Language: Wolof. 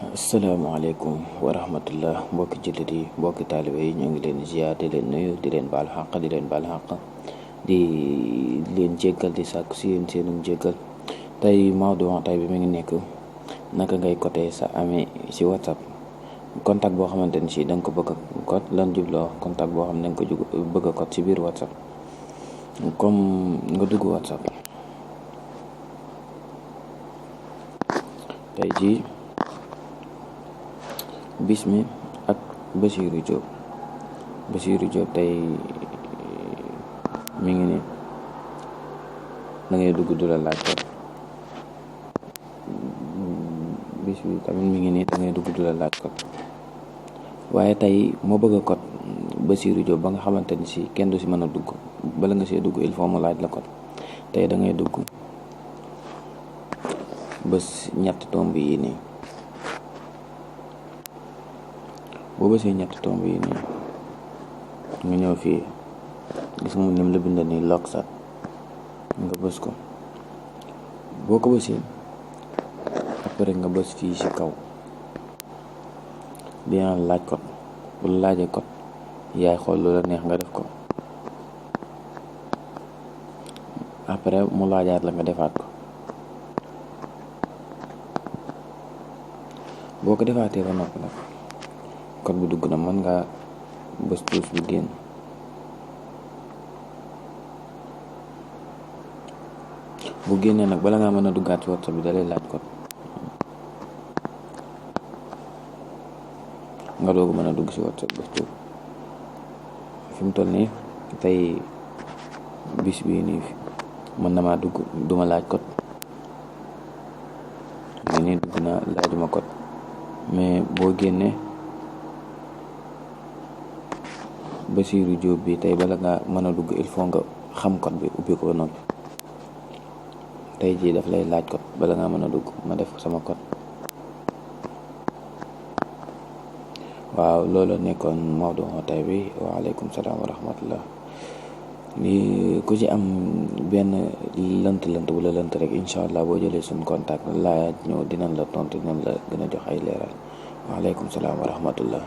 asalaamaaleykum wa rahmatullah mbokki jullit yi mbokki taalibe yi ñoo ngi leen ziar di leen nuyu di leen baal xaq di leen jéggal di sàkk si yéen seenum jéggal. tey mawdu tey bi mi ngi nekk naka ngay côté sa amee si WhatsApp contact boo xamante ni si da nga ko bëgg a code lan jubloo contact boo xam ne da nga ko bëgg a code si biir WhatsApp. comme nga dugg WhatsApp tey jii Bismi ak Basiirou Diop tey mi ngi ni da ngay dugg du la laaj ko Bismi tamit mi ngi ni da ngay dugg du la laaj ko waaye tey moo bëgg a code Basiirou Diop ba nga xamante ni si kenn du si mën a dugg bala nga see dugg il faut mu laaj la code tey da ngay dugg bés ñetti tomb yi nii boo bësee ñetti tomb yi nii nga ñëw fii gis nga nim la bind nii Locksat nga bës ko boo ko bësee après nga bës fii ci kaw dina laaj code bu la laajee code yaay xool lu la neex nga def ko après mu laajaat la nga defaat ko boo ko defaatee ba noppi nag code bi dugg na mën nga bës tuus bi génn bu génnee nag bala ngaa mën a duggaat ci WhatsApp bi dalay laaj code nga doogu mën a dugg ci WhatsApp bës tuus fi mu toll nii tey bis bii nii mën na maa dugg duma laaj code mais nii dugg na laajuma code mais boo génnee Basiirou Diop bi tey bala nga mën a dugg il faut nga xam code bi ubbi ko noppi tey jii daf lay laaj code bala nga mën a dugg ma def sama code. waaw loolu nekkoon mawdu tey bi waaleykum salaam wa rahmatullah li ku ci am benn lënt wala lënt rek incha allah boo jëlee suñ contact laaj ñëw dinañ la tontu dinañ la gën a jox ay leeral waaleykum salaam wa rahmatullah